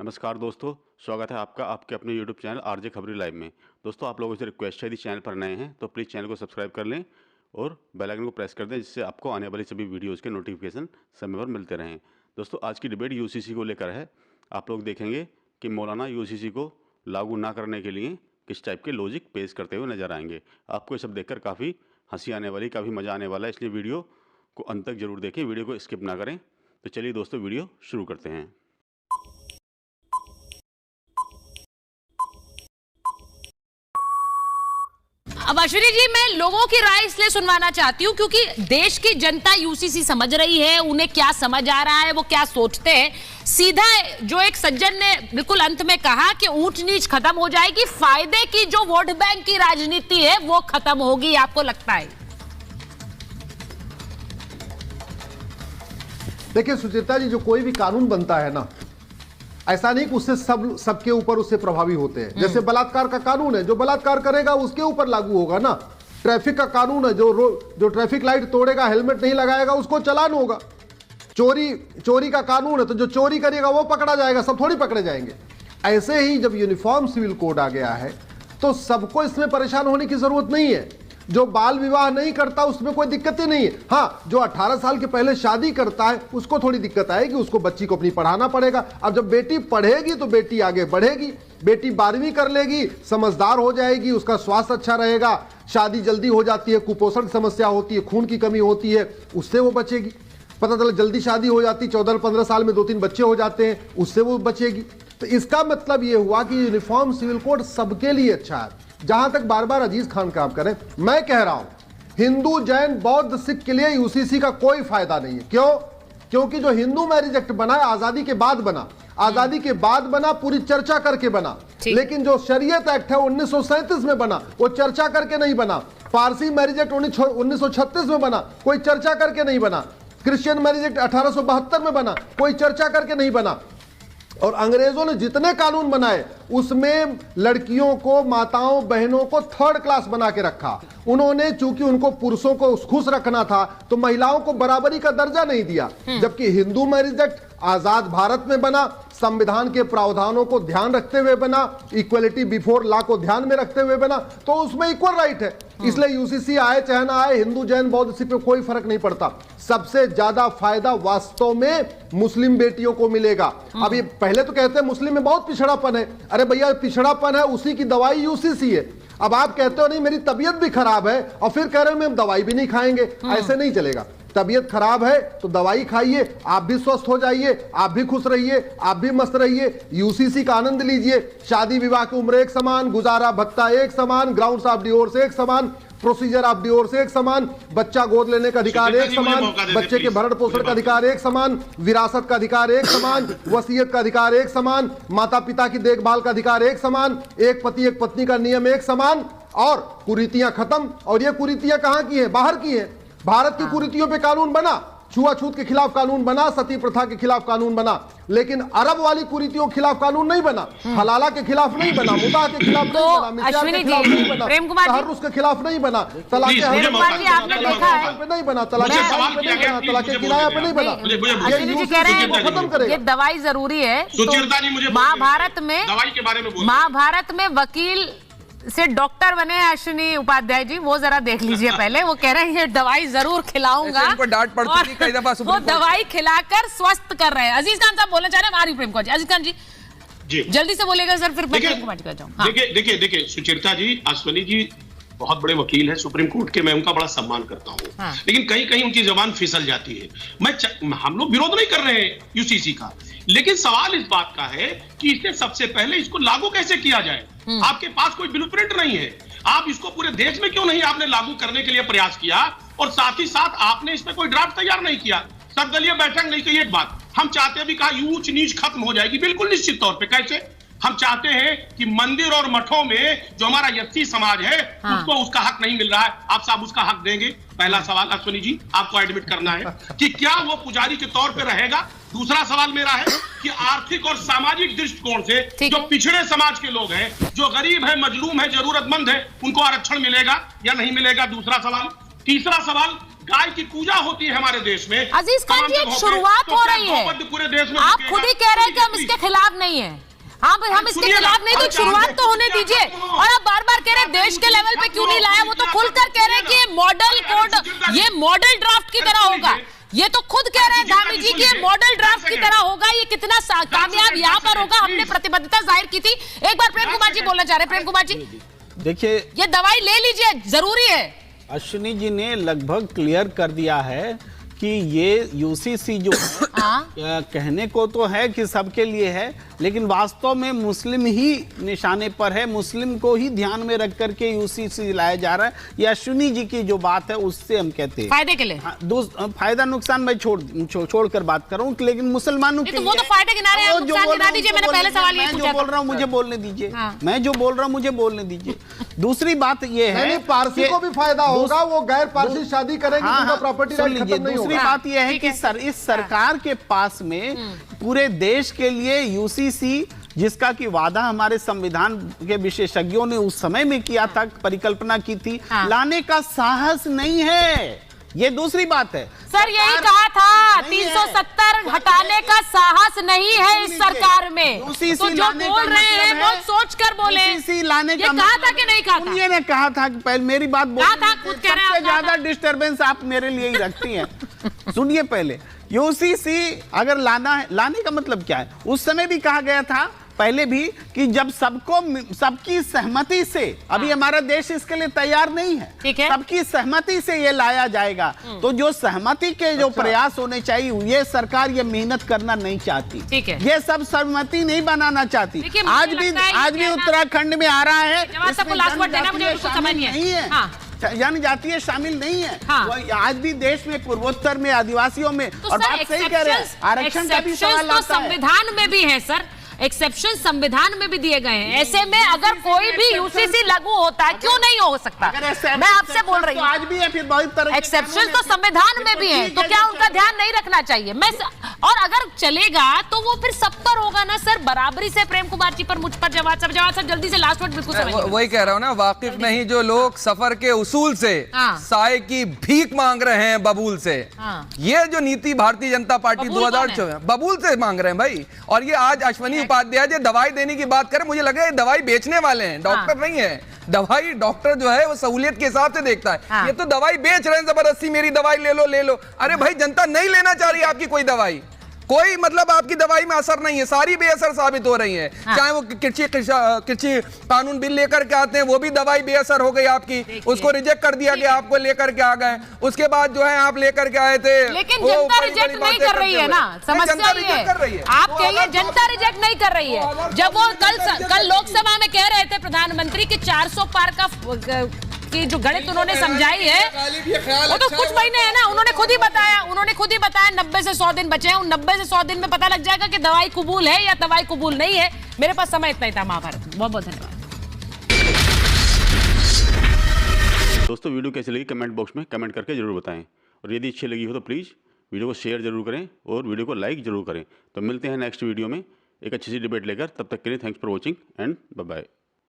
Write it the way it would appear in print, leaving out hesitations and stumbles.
नमस्कार दोस्तों, स्वागत है आपका आपके अपने YouTube चैनल आरजे खबरी लाइव में। दोस्तों आप लोगों से रिक्वेस्ट है, यदि चैनल पर नए हैं तो प्लीज़ चैनल को सब्सक्राइब कर लें और बेल आइकन को प्रेस कर दें, जिससे आपको आने वाली सभी वीडियोज़ के नोटिफिकेशन समय पर मिलते रहें। दोस्तों आज की डिबेट यूसीसी को लेकर है। आप लोग देखेंगे कि मौलाना यूसीसी को लागू ना करने के लिए किस टाइप के लॉजिक पेश करते हुए नजर आएंगे। आपको ये सब देखकर काफ़ी हंसी आने वाली, काफ़ी मज़ा आने वाला है, इसलिए वीडियो को अंत तक जरूर देखें, वीडियो को स्किप ना करें। तो चलिए दोस्तों वीडियो शुरू करते हैं। अब अश्विनी जी, मैं लोगों की राय इसलिए सुनवाना चाहती हूं क्योंकि देश की जनता यूसीसी समझ रही है, उन्हें क्या समझ आ रहा है, वो क्या सोचते हैं। सीधा जो एक सज्जन ने बिल्कुल अंत में कहा कि ऊंच नीच खत्म हो जाएगी, फायदे की जो वोट बैंक की राजनीति है वो खत्म होगी। आपको लगता है? देखिए सुचित्रा जी, जो कोई भी कानून बनता है ना, ऐसा नहीं कि उससे सबके ऊपर उससे प्रभावी होते हैं। जैसे बलात्कार का कानून है, जो बलात्कार करेगा उसके ऊपर लागू होगा ना। ट्रैफिक का कानून है, जो ट्रैफिक लाइट तोड़ेगा, हेलमेट नहीं लगाएगा, उसको चालान होगा। चोरी का कानून है, तो जो चोरी करेगा वो पकड़ा जाएगा, सब थोड़ी पकड़े जाएंगे। ऐसे ही जब यूनिफॉर्म सिविल कोड आ गया है तो सबको इसमें परेशान होने की जरूरत नहीं है। जो बाल विवाह नहीं करता उसमें कोई दिक्कत ही नहीं है। हाँ, जो 18 साल के पहले शादी करता है उसको थोड़ी दिक्कत आएगी, उसको बच्ची को अपनी पढ़ाना पड़ेगा। अब जब बेटी पढ़ेगी तो बेटी आगे बढ़ेगी। बेटी 12वीं कर लेगी, समझदार हो जाएगी, उसका स्वास्थ्य अच्छा रहेगा। शादी जल्दी हो जाती है, कुपोषण की समस्या होती है, खून की कमी होती है, उससे वो बचेगी। पता चला जल्दी शादी हो जाती, 14-15 साल में 2-3 बच्चे हो जाते हैं, उससे वो बचेगी। तो इसका मतलब ये हुआ कि यूनिफॉर्म सिविल कोड सबके लिए अच्छा है। जहां तक बार बार अजीज खान काम करें, मैं कह रहा हूं हिंदू, जैन, बौद्ध, सिख के लिए यूसीसी का कोई फायदा नहीं है। क्यों? क्योंकि जो हिंदू मैरिज एक्ट बना है आजादी के बाद बना, आजादी के बाद बना, पूरी चर्चा करके बना। लेकिन जो शरीयत एक्ट है 1937 में बना, वो चर्चा करके नहीं बना। पारसी मैरिज एक्ट 1936 में बना, कोई चर्चा करके नहीं बना। क्रिश्चियन मैरिज एक्ट 1872 में बना, कोई चर्चा करके नहीं बना। और अंग्रेजों ने जितने कानून बनाए उसमें लड़कियों को, माताओं बहनों को थर्ड क्लास बना के रखा। उन्होंने, चूंकि उनको पुरुषों को खुश रखना था, तो महिलाओं को बराबरी का दर्जा नहीं दिया। जबकि हिंदू मैरिज एक्ट आजाद भारत में बना, संविधान के प्रावधानों को ध्यान रखते हुए बना, इक्वलिटी बिफोर लॉ को ध्यान में रखते हुए बना, तो उसमें इक्वल राइट है। इसलिए यूसीसी आए चाहे ना आए, हिंदू, जैन, बौद्ध, सिख पे कोई फर्क नहीं पड़ता। सबसे ज्यादा फायदा वास्तव में मुस्लिम बेटियों को मिलेगा। अब ये पहले तो कहते हैं मुस्लिम में बहुत पिछड़ापन है। अरे भैया, पिछड़ापन है, उसी की दवाई यूसीसी है। अब आप कहते हो नहीं मेरी तबीयत भी खराब है और फिर कह रहे हो हम दवाई भी नहीं खाएंगे, ऐसे नहीं चलेगा। तबीयत खराब है तो दवाई खाइए, आप भी स्वस्थ हो जाइए, आप भी खुश रहिए, आप भी मस्त रहिए, यूसीसी का आनंद लीजिए। शादी विवाह की उम्र एक समान, गुजारा भत्ता एक समान, ग्राउंड्स ऑफ डिवोर्स एक समान, प्रोसीजर ऑफ डिवोर्स एक समान, बच्चा गोद लेने का अधिकार एक समान, बच्चे के भरण पोषण का अधिकार एक समान, विरासत का अधिकार एक समान, वसीयत का अधिकार एक समान, माता पिता की देखभाल का अधिकार एक समान, एक पति एक पत्नी का नियम एक समान, और कुरीतियां खत्म। और ये कुरीतियां कहां की है? बाहर की है। भारत की कुरीतियों पे कानून बना, छुआछूत के खिलाफ कानून बना, सती प्रथा के खिलाफ कानून बना, लेकिन अरब वाली कुरीतियों के खिलाफ कानून नहीं बना, हलाला के खिलाफ नहीं बना, मुताह के खिलाफ नहीं बना, मिथ्या के खिलाफ नहीं बना, तहर्रुस के खिलाफ नहीं बना, तलाक नहीं बना, तलाक किराया पे नहीं बना। खत्म करेगा। ये दवाई जरूरी है। महाभारत में वकील से डॉक्टर बने अश्विनी उपाध्याय जी, वो जरा देख लीजिए पहले। वो कह रहे हैं ये दवाई जरूर खिलाऊंगा, डांट पड़ती थी कई दफा, वो दवाई खिलाकर स्वस्थ कर रहे हैं। अजीज खान साहब बोलना चाह रहे हैं, आरिफ प्रेम को जी। अजीज खान जी जल्दी से बोलेगा सर, फिर मैं प्रेम कुमार जी का जाऊं। देखिए सुचेता जी, अश्विनी जी बहुत बड़े वकील हैं सुप्रीम कोर्ट के, मैं उनका बड़ा सम्मान करता हूं। लेकिन कहीं कहीं उनकी जबान फिसल जाती है। हम लोग विरोध नहीं कर रहे हैं यूसीसी का, लेकिन सवाल इस बात का है कि इससे सबसे पहले इसको लागू कैसे किया जाए। आपके पास कोई ब्लूप्रिंट नहीं है, आप इसको पूरे देश में क्यों नहीं आपने लागू करने के लिए प्रयास किया, और साथ ही साथ आपने इसमें कोई ड्राफ्ट तैयार नहीं किया, सर्वदलीय बैठक नहीं की। एक बात हम चाहते भी कहा ऊंच नीच खत्म हो जाएगी, बिल्कुल निश्चित तौर पे। कैसे? हम चाहते हैं कि मंदिर और मठों में जो हमारा यस्सी समाज है उसको उसका हक नहीं मिल रहा है, आप साहब उसका हक देंगे? पहला सवाल अश्विनी जी आपको एडमिट करना है कि क्या वो पुजारी के तौर पे रहेगा। दूसरा सवाल मेरा है कि आर्थिक और सामाजिक दृष्टिकोण से जो पिछड़े समाज के लोग हैं, जो गरीब है, मजलूम है, जरूरतमंद है, उनको आरक्षण मिलेगा या नहीं मिलेगा? दूसरा सवाल। तीसरा सवाल, गाय की पूजा होती है हमारे देश में। अजीज खान जी, एक शुरुआत हो रही है, पूरे देश में आप खुद ही कह रहे हैं कि हम इसके खिलाफ नहीं है। हाँ भाई, हम इसके खिलाफ नहीं, तो शुरुआत तो होने दीजिए। और आप बार बार कह रहे हैं देश के लेवल पे क्यों नहीं लाया, वो तो खुलकर कह रहे हैं कि ये मॉडल कोड, ये मॉडल ड्राफ्ट की तरह होगा। ये तो खुद कह रहे हैं धामी जी कि ये मॉडल ड्राफ्ट की तरह होगा। ये कितना कामयाब यहाँ पर होगा, हमने प्रतिबद्धता जाहिर की थी। एक बार प्रेम कुमार जी बोलना चाह रहे हैं। प्रेम कुमार जी देखिए, ये दवाई ले लीजिए, जरूरी है। अश्विनी जी ने लगभग क्लियर कर दिया है कि ये यूसीसी जो कहने को तो है कि सबके लिए है, लेकिन वास्तव में मुस्लिम ही निशाने पर है, मुस्लिम को ही ध्यान में रख करके यूसीसी लाया जा रहा है। ये अश्विनी जी की जो बात है उससे हम कहते हैं फायदे के लिए। फायदा नुकसान मैं छोड़कर बात कर रहा हूँ, लेकिन मुसलमानों के लिए वो तो फायदे गिनारे हैं, नुकसान गिना दीजिए। मैंने पहले सवाल ये पूछा, मैं जो बोल रहा हूँ मुझे बोलने दीजिए, मैं जो बोल रहा हूँ मुझे बोलने दीजिए। दूसरी बात ये है पारसी को भी फायदा होगा, वो गैर पारसी शादी करेंगे, उनका प्रॉपर्टी राइट खत्म नहीं होगा। दूसरी बात यह है कि इस सरकार के पास में पूरे देश के लिए यूसीसी, जिसका कि वादा हमारे संविधान के विशेषज्ञों ने उस समय में किया था, परिकल्पना की थी, लाने का साहस नहीं है। ये दूसरी बात है। सर यही कहा था, 370 हटाने का साहस नहीं है इस सरकार में। तो जो बोल रहे हैं बहुत सोच कर बोले। लाने का कहा था कि नहीं कहा था? उन्होंने कहा था कि पहले मेरी बात बोलिए, सबसे ज्यादा डिस्टर्बेंस आप मेरे लिए ही रखती हैं। सुनिए पहले, यूसीसी अगर लाने का मतलब क्या है? उस समय भी कहा गया था पहले भी कि जब सबकी सहमति से, अभी हमारा देश इसके लिए तैयार नहीं है, ठीक है, सबकी सहमति से ये लाया जाएगा। तो जो सहमति के जो प्रयास होने चाहिए, ये सरकार ये मेहनत करना नहीं चाहती, ठीक है, ये सब सहमति नहीं बनाना चाहती। आज भी उत्तराखंड में आ रहा है, नहीं है, यानी जातीय शामिल नहीं है। आज भी देश में पूर्वोत्तर में आदिवासियों में, और बात सही कह रहे हैं, आरक्षण का भी सवाल आता है। संविधान में भी है सर, एक्सेप्शन संविधान में भी दिए गए हैं। ऐसे में अगर कोई भी यूसीसी लागू होता है, क्यों नहीं हो सकता? मैं आपसे बोल रही हूँ, आज भी है, फिर बहुत तरह एक्सेप्शन तो संविधान में भी है, तो क्या उनका ध्यान नहीं रखना चाहिए? और अगर चलेगा तो वो फिर सब पर होगा ना सर, बराबरी से। प्रेम कुमार जी पर, मुझ पर जवाब सब जल्दी से लास्ट वर्ड बिल्कुल समझिए। वही कह रहा हूँ ना, वाकिफ नहीं जो लोग सफर के उसूल से साए की भीख मांग रहे हैं बबूल से। ये जो नीति भारतीय जनता पार्टी 2024 बबूल से मांग रहे हैं भाई। और ये आज अश्विनी उपाध्याय जो दवाई देने की बात करें, मुझे लगा ये दवाई बेचने वाले हैं, डॉक्टर नहीं है। दवाई डॉक्टर जो है वो सहूलियत के हिसाब से देखता है। ये तो दवाई बेच रहे हैं जबरदस्ती, मेरी दवाई ले लो ले लो। अरे भाई, जनता नहीं लेना चाह रही आपकी कोई दवाई, कोई मतलब आपकी दवाई में असर नहीं है, सारी बेअसर साबित हो रही है। चाहे वो कृषि कानून बिल लेकर के आते हैं, वो भी दवाई बेअसर हो गई आपकी, उसको रिजेक्ट कर दिया गया, आपको लेकर के आ गए। उसके बाद जो है आप लेकर के आए थे, लेकिन जनता रिजेक्ट नहीं कर रही है ना, समस्या ये है। आप कहिए जनता रिजेक्ट नहीं कर रही है। जब वो कल लोकसभा में कह रहे थे प्रधानमंत्री की 400 पार का की जो गणित उन्होंने समझाई है, वो तो कुछ महीने है ना, उन्होंने खुद ही बताया 90 से 100 दिन बचे हैं। उन 90 से 100 दिन में पता लग जाएगा कि दवाई कबूल है या दवाई कबूल नहीं है। मेरे पास समय इतना ही था। महाभारत, बहुत बहुत धन्यवाद। दोस्तों, वीडियो कैसी लगी कमेंट बॉक्स में कमेंट करके जरूर बताएं, और यदि अच्छी लगी हो तो प्लीज़ वीडियो को शेयर जरूर करें और वीडियो को लाइक जरूर करें। तो मिलते हैं नेक्स्ट वीडियो में एक अच्छी सी डिबेट लेकर। तब तक के लिए thanks for watching and bye bye.